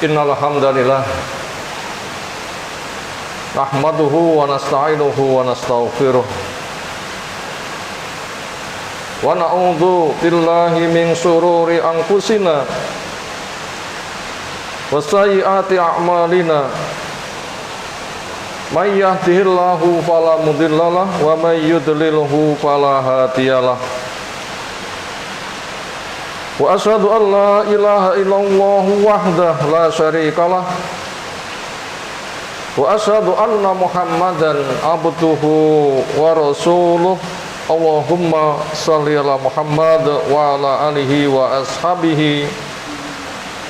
Innal hamdalillah nahmaduhu wa nasta'inuhu wa nastaghfiruh wa na'udzu billahi min syururi anfusina wa sayyiati a'malina may yahdihillahu fala mudhillalah wa may yudlilhu fala hadiyalah. Wa asyhadu an la ilaha illallah wahdahu la syarikalah wa asyhadu anna Muhammadan abduhu wa rasuluh. Allahumma shalli ala Muhammad wa ala alihi wa ashabihi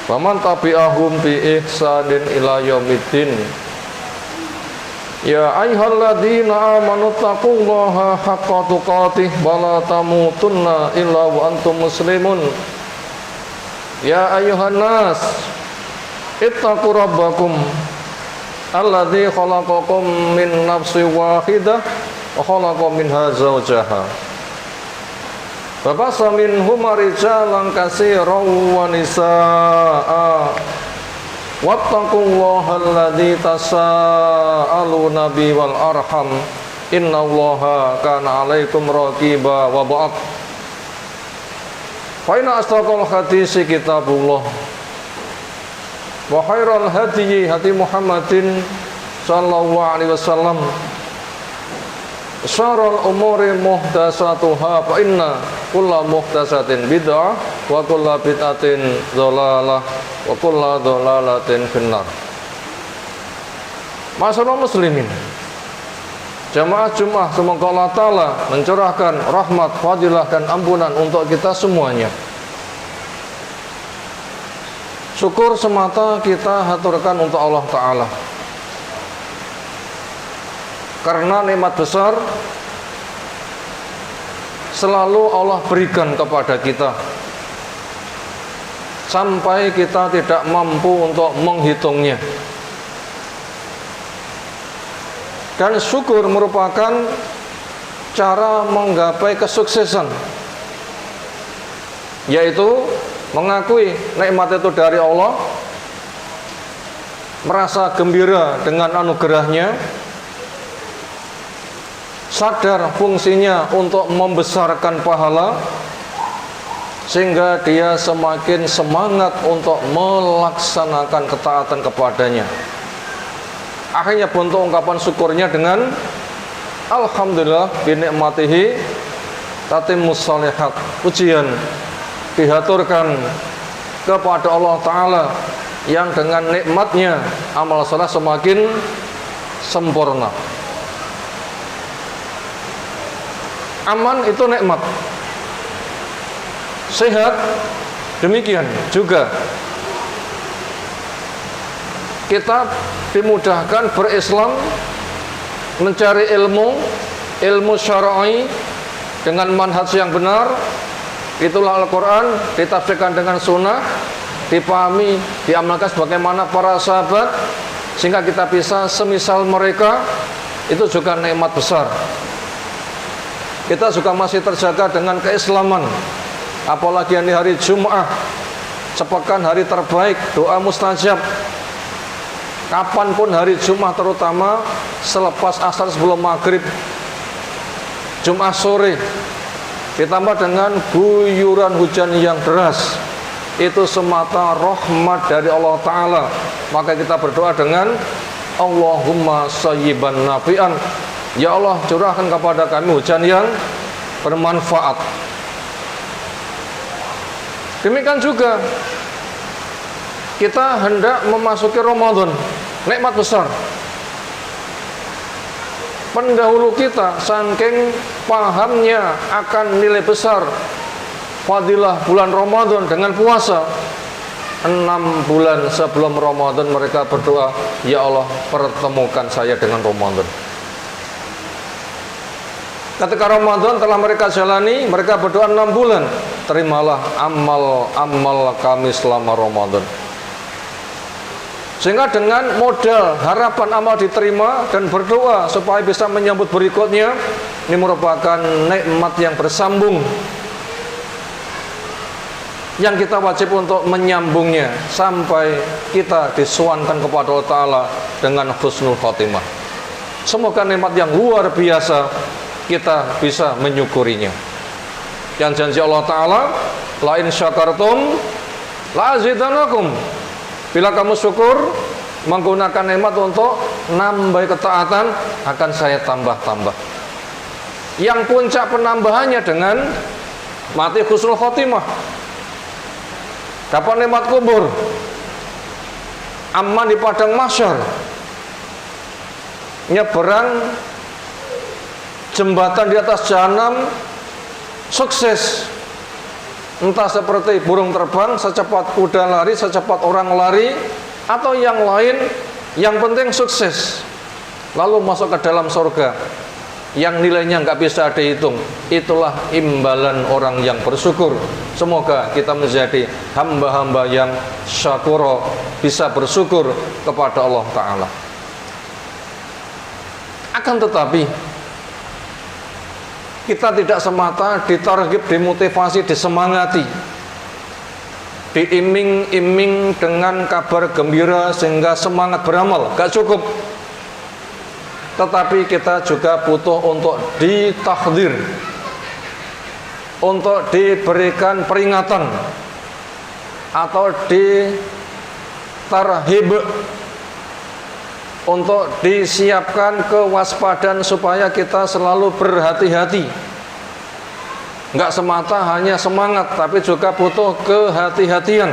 wa man tabi'ahum bi ihsanin ila yaumiddin. Ya ayyuhalladzina amanu taqullaha haqqa tuqatih wa la tamutunna illa wa antum muslimun. Ya ayyuhan nas ittaqu rabbakum alladzi khalaqakum min nafsin wahidah wa khalaqa minha zawjaha wa bassa minhuma rijalan katsiran wa nisaa'a wattaqullaha alladzi tasaaluna bihi wal arham innallaha kana 'alaikum raqiba. Wa ba'd. Fa inna asdaqal hadisi kitabullah wa khairal hadyi hadi Muhammadin sallallahu alaihi wasallam. Syarrul umuri muhdatsatuha fa inna kulla muhdatsatin bid'ah wa kulla bid'atin dhalalah wa kulla dhalalatin finnar. Masyaallah muslimin, jamaah Jumat, semoga Allah Ta'ala mencurahkan rahmat, fadilah dan ampunan untuk kita semuanya. Syukur semata kita haturkan untuk Allah Ta'ala, karena nikmat besar selalu Allah berikan kepada kita sampai kita tidak mampu untuk menghitungnya. Dan syukur merupakan cara menggapai kesuksesan, yaitu mengakui nikmat itu dari Allah, merasa gembira dengan anugerahnya, sadar fungsinya untuk membesarkan pahala, sehingga dia semakin semangat untuk melaksanakan ketaatan kepadanya. Akhirnya bentuk ungkapan syukurnya dengan alhamdulillah bi ni'matihi tatimmus shalihat. Pujian dihaturkan kepada Allah Ta'ala yang dengan nikmatnya amal saleh semakin sempurna. Aman itu nikmat, sehat demikian juga. Kita dimudahkan berislam, mencari ilmu syar'i dengan manhaj yang benar. Itulah Al-Quran, ditafsirkan dengan sunnah, dipahami, diamalkan sebagaimana para sahabat, sehingga kita bisa semisal mereka. Itu juga nikmat besar. Kita juga masih terjaga dengan keislaman, apalagi ini hari Jum'ah, sepekan hari terbaik, doa mustajab. Kapanpun hari Jumat, terutama selepas asar sebelum maghrib, Jumat sore, ditambah dengan guyuran hujan yang deras, itu semata rahmat dari Allah Ta'ala. Maka kita berdoa dengan Allahumma sayyiban nafi'an, ya Allah curahkan kepada kami hujan yang bermanfaat. Demikian juga kita hendak memasuki Ramadan, nikmat besar. Pendahulu kita saking pahamnya akan nilai besar fadilah bulan Ramadan dengan puasa, 6 bulan sebelum Ramadan mereka berdoa, ya Allah pertemukan saya dengan Ramadan. Ketika Ramadan telah mereka jalani, mereka berdoa 6 bulan, terimalah amal kami selama Ramadan. Sehingga dengan modal harapan amal diterima dan berdoa supaya bisa menyambut berikutnya, ini merupakan nikmat yang bersambung, yang kita wajib untuk menyambungnya sampai kita disuankan kepada Allah Ta'ala dengan husnul khotimah. Semoga nikmat yang luar biasa kita bisa menyukurinya. Yang janji Allah Ta'ala, la in syakartum la azidanakum. Bila kamu syukur menggunakan nikmat untuk nambah ketaatan, akan saya tambah-tambah. Yang puncak penambahannya dengan mati husnul khotimah, dapat nikmat kubur, aman di padang mahsyar, nyeberang jembatan di atas jahanam, sukses. Entah seperti burung terbang, secepat kuda lari, secepat orang lari, atau yang lain, yang penting sukses. Lalu masuk ke dalam surga yang nilainya nggak bisa dihitung. Itulah imbalan orang yang bersyukur. Semoga kita menjadi hamba-hamba yang syakuro, bisa bersyukur kepada Allah Ta'ala. Akan tetapi kita tidak semata ditargib, dimotivasi, disemangati, diiming-iming dengan kabar gembira sehingga semangat beramal. Gak cukup. Tetapi kita juga butuh untuk ditahdir, untuk diberikan peringatan atau ditarhib, untuk disiapkan kewaspadaan supaya kita selalu berhati-hati. Enggak semata hanya semangat, tapi juga butuh kehati-hatian.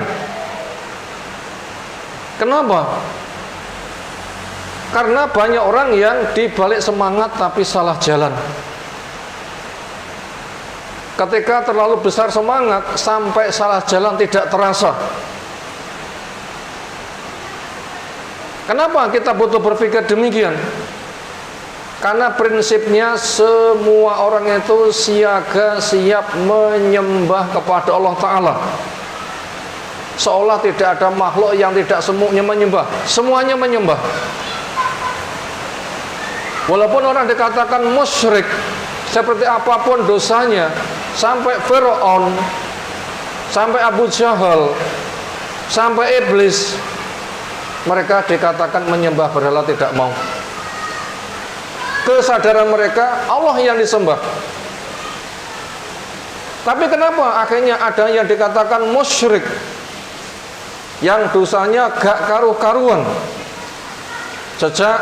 Kenapa? Karena banyak orang yang dibalik semangat tapi salah jalan. Ketika terlalu besar semangat sampai salah jalan tidak terasa. Kenapa kita butuh berpikir demikian? Karena prinsipnya semua orang itu siaga siap menyembah kepada Allah Ta'ala. Seolah tidak ada makhluk yang tidak semuanya menyembah. Semuanya menyembah. Walaupun orang dikatakan musyrik, seperti apapun dosanya, sampai Fir'aun, sampai Abu Jahal, sampai Iblis, mereka dikatakan menyembah berhala tidak mau. Kesadaran mereka Allah yang disembah. Tapi kenapa akhirnya ada yang dikatakan musyrik, yang dosanya gak karu-karuan, sejak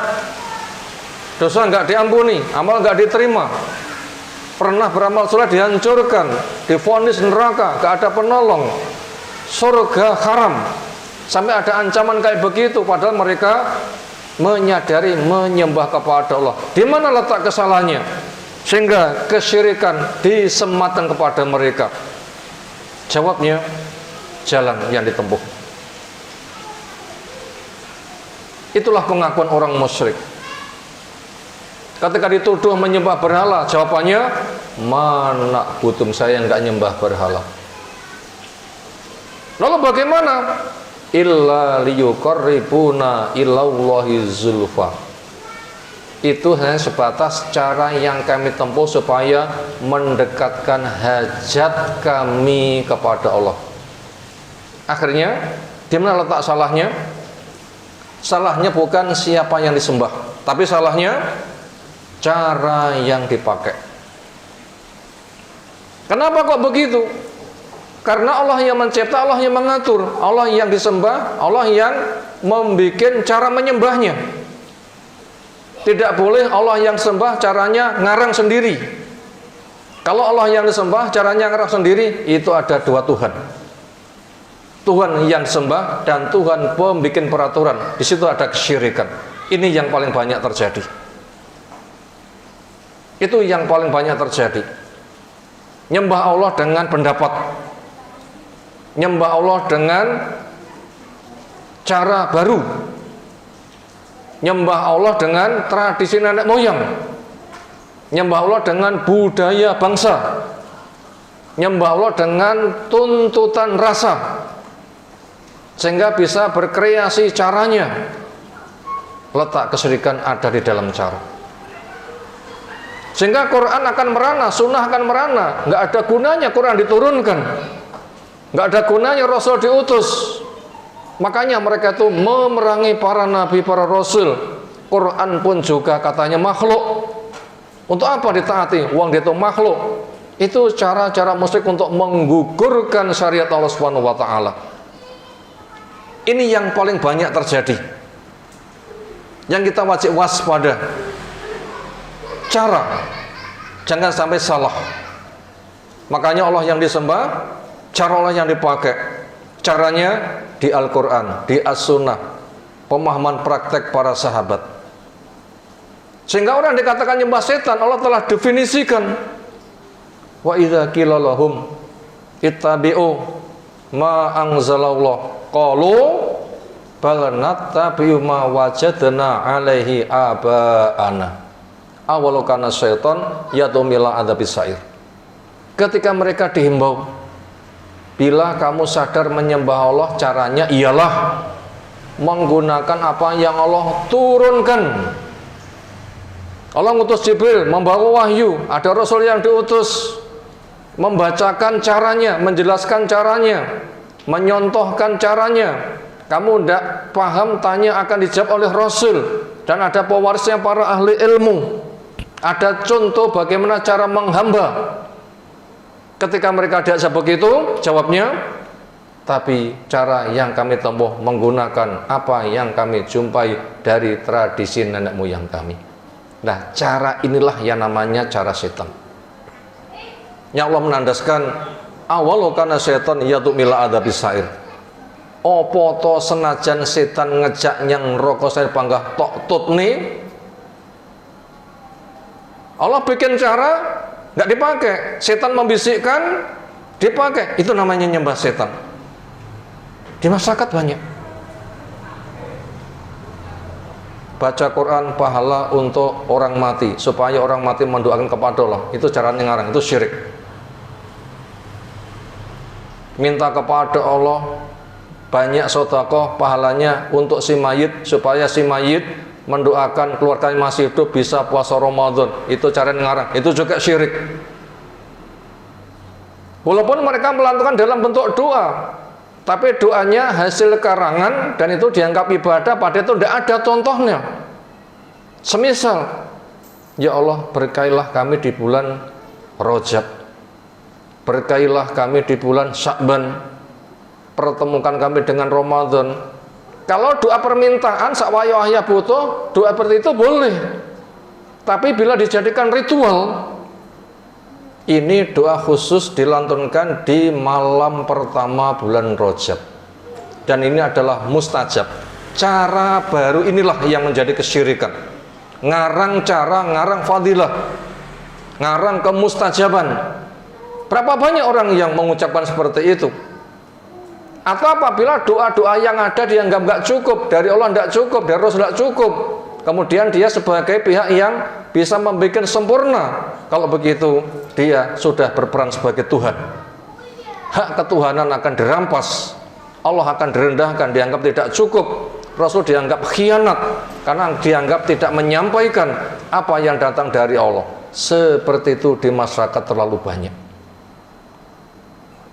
dosa gak diampuni, amal gak diterima, pernah beramal soleh dihancurkan, divonis neraka, gak ada penolong, surga haram. Sampai ada ancaman kayak begitu, padahal mereka menyadari menyembah kepada Allah. Di mana letak kesalahannya sehingga kesyirikan disematkan kepada mereka? Jawabnya, jalan yang ditempuh. Itulah pengakuan orang musyrik. Ketika dituduh menyembah berhala, jawabannya, mana butum saya yang enggak nyembah berhala. Lalu bagaimana? Illa liyuqarribuna ilallahi zulfa. Itu hanya sebatas cara yang kami tempuh supaya mendekatkan hajat kami kepada Allah. Akhirnya, di mana letak salahnya? Salahnya bukan siapa yang disembah, tapi salahnya cara yang dipakai. Kenapa kok begitu? Karena Allah yang mencipta, Allah yang mengatur, Allah yang disembah, Allah yang membuat cara menyembahnya. Tidak boleh Allah yang sembah caranya ngarang sendiri. Kalau Allah yang disembah caranya ngarang sendiri, itu ada dua Tuhan. Tuhan yang sembah dan Tuhan pembikin peraturan. Di situ ada kesyirikan. Ini yang paling banyak terjadi. Itu yang paling banyak terjadi. Nyembah Allah dengan pendapat, nyembah Allah dengan cara baru, nyembah Allah dengan tradisi nenek moyang, nyembah Allah dengan budaya bangsa. Nyembah Allah dengan tuntutan rasa, sehingga bisa berkreasi caranya. Letak kesyirikan ada di dalam cara. Sehingga Quran akan merana, sunnah akan merana. Nggak ada gunanya Quran diturunkan, nggak ada gunanya Rasul diutus. Makanya mereka itu memerangi para nabi, para rasul. Quran pun juga katanya makhluk. Untuk apa ditaati? Uang dia itu makhluk. Itu cara-cara musyrik untuk menggugurkan syariat Allah Subhanahu wa taala. Ini yang paling banyak terjadi. Yang kita wajib waspada. Cara, jangan sampai salah. Makanya Allah yang disembah, cara Allah yang dipakai. Caranya di Al-Quran, di As-Sunnah, pemahaman praktek para sahabat. Sehingga orang dikatakan nyembah setan, Allah telah definisikan. Wa idza qila lahum ittabi'u ma anzalallah qalu bal nattabi'u ma wajadna 'alaihi aba'ana. Awalau kana syaiton yatumila adzabis sa'ir. Ketika mereka dihimbau, bila kamu sadar menyembah Allah, caranya ialah menggunakan apa yang Allah turunkan. Allah ngutus Jibril membawa wahyu, ada Rasul yang diutus membacakan caranya, menjelaskan caranya, menyontohkan caranya. Kamu tidak paham, tanya, akan dijawab oleh Rasul. Dan ada pewarisnya para ahli ilmu. Ada contoh bagaimana cara menghamba. Ketika mereka diajak begitu, jawabnya, tapi cara yang kami tempuh menggunakan apa yang kami jumpai dari tradisi nenek moyang kami. Nah, cara inilah yang namanya cara setan. Yang Allah menandaskan, awalau kana setan yatumila adzabis sa'ir. Opo to senajan setan ngejak yang rokok saya panggah tok tutni, Allah bikin cara nggak dipakai. Setan membisikkan, dipakai. Itu namanya nyembah setan. Di masyarakat banyak. Baca Quran pahala untuk orang mati, supaya orang mati mendoakan kepada Allah. Itu caranya ngarang, itu syirik. Minta kepada Allah banyak sedekah pahalanya untuk si mayit, supaya si mayit mendoakan keluarganya masih hidup bisa puasa Ramadan. Itu cara ngarang, itu juga syirik. Walaupun mereka melantunkan dalam bentuk doa, tapi doanya hasil karangan dan itu dianggap ibadah, padahal itu tidak ada contohnya. Semisal, ya Allah berkailah kami di bulan Rajab, berkailah kami di bulan Sya'ban, pertemukan kami dengan Ramadan. Kalau doa permintaan sakwayahnya butuh, doa seperti itu boleh. Tapi bila dijadikan ritual, ini doa khusus dilantunkan di malam pertama bulan Rajab. Dan ini adalah mustajab. Cara baru inilah yang menjadi kesyirikan. Ngarang cara, ngarang fadilah, ngarang kemustajaban. Berapa banyak orang yang mengucapkan seperti itu? Atau apabila doa-doa yang ada dianggap nggak cukup, dari Allah nggak cukup, dari Rasul nggak cukup, kemudian dia sebagai pihak yang bisa membuat sempurna. Kalau begitu dia sudah berperan sebagai Tuhan. Hak ketuhanan akan dirampas, Allah akan direndahkan, dianggap tidak cukup. Rasul dianggap khianat karena dianggap tidak menyampaikan apa yang datang dari Allah. Seperti itu di masyarakat terlalu banyak.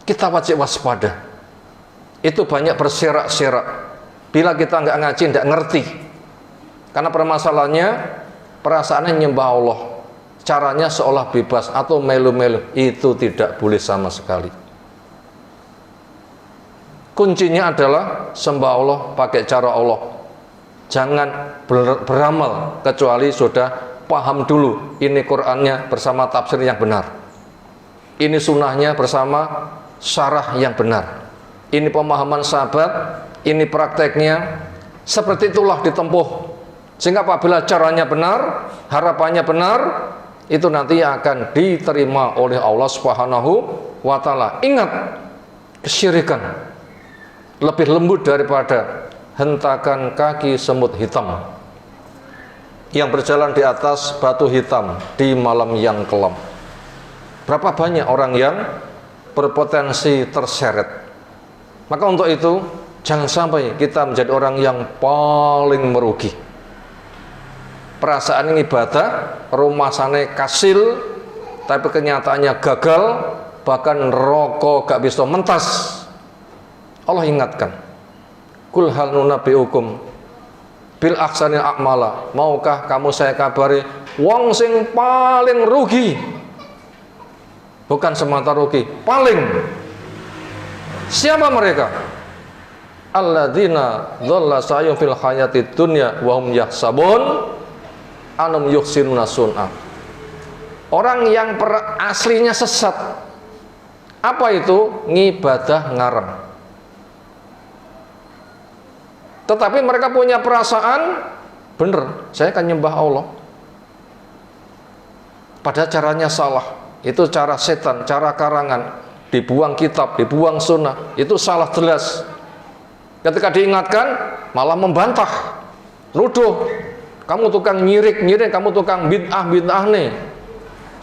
Kita wajib waspada. Itu banyak berserak-serak. Bila kita nggak ngaji, nggak ngerti. Karena permasalahannya, perasaannya nyembah Allah, caranya seolah bebas atau melu-melu. Itu tidak boleh sama sekali. Kuncinya adalah sembah Allah pakai cara Allah. Jangan beramal kecuali sudah paham dulu. Ini Qur'annya bersama tafsir yang benar. Ini sunnahnya bersama syarah yang benar. Ini pemahaman sahabat, ini prakteknya. Seperti itulah ditempuh. Sehingga apabila caranya benar, harapannya benar, itu nanti akan diterima oleh Allah Subhanahu wa ta'ala. Ingat, kesyirikan lebih lembut daripada hentakan kaki semut hitam yang berjalan di atas batu hitam di malam yang kelam. Berapa banyak orang yang berpotensi terseret. Maka untuk itu jangan sampai kita menjadi orang yang paling merugi. Perasaan ibadah, rumah sana kasil, tapi kenyataannya gagal, bahkan rokok gak bisa mentas. Allah ingatkan, kul hal nunabbiukum bil akhsanil a'mala, maukah kamu saya kabari wong sing paling rugi? Bukan semata rugi, paling. Siapa mereka? Alladzina dhalla sa'yuhum fil hayatid dunya wa hum yahsabun annahum yuhsinuna sun'a. Orang yang aslinya sesat. Apa itu? Ngibadah ngarang. Tetapi mereka punya perasaan, bener, saya akan nyembah Allah. Padahal caranya salah. Itu cara setan, cara karangan. Dibuang kitab, dibuang sunnah. Itu salah jelas. Ketika diingatkan, malah membantah. Nuduh. Kamu tukang nyirik-nyirik, kamu tukang bid'ah nih.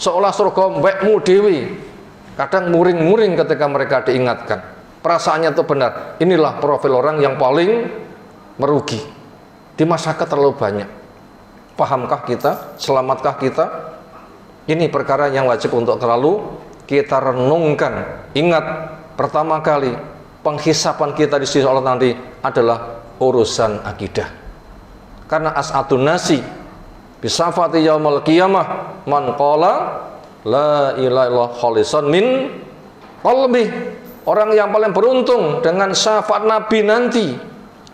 Seolah surga mbekmu dewi. Kadang muring-muring ketika mereka diingatkan. Perasaannya itu benar. Inilah profil orang yang paling merugi. Di masyarakat terlalu banyak. Pahamkah kita? Selamatkah kita? Ini perkara yang wajib untuk terlalu kita renungkan. Ingat, pertama kali penghisapan kita di sisi Allah nanti adalah urusan akidah. Karena as'atun nasi bisafati yaumul qiyamah man qala la ilaha illallah khalisan min qalbi. Orang yang paling beruntung dengan syafaat Nabi nanti.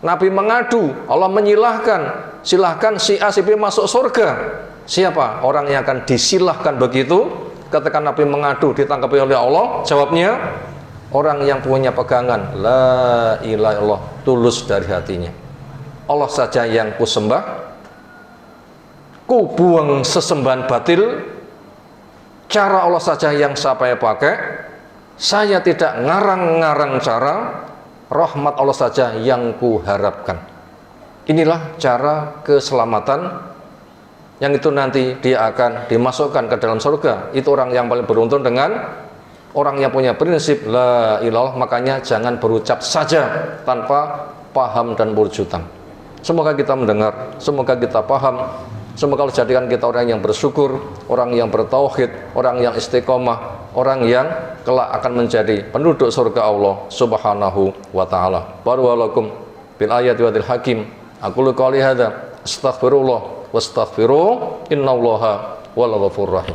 Nabi mengadu, Allah menyilahkan, silahkan si A, si B masuk surga. Siapa orang yang akan disilahkan begitu? Ketika Nabi mengadu ditanggapi oleh Allah, jawabnya orang yang punya pegangan la ilaha illallah, tulus dari hatinya. Allah saja yang ku sembah, ku buang sesembahan batil, cara Allah saja yang saya pakai, saya tidak ngarang-ngarang cara, rahmat Allah saja yang ku harapkan. Inilah cara keselamatan yang itu nanti dia akan dimasukkan ke dalam surga. Itu orang yang paling beruntung dengan orang yang punya prinsip la ilallah. Makanya jangan berucap saja tanpa paham dan berjuang. Semoga kita mendengar, semoga kita paham, semoga Allah jadikan kita orang yang bersyukur, orang yang bertauhid, orang yang istiqomah, orang yang kelak akan menjadi penduduk surga Allah Subhanahu wa taala. Barakallahu bil ayati wadil hakim. Aqulu qouli hadza astaghfirullah wastaghfiruh innallaha wal ghafurur rahim.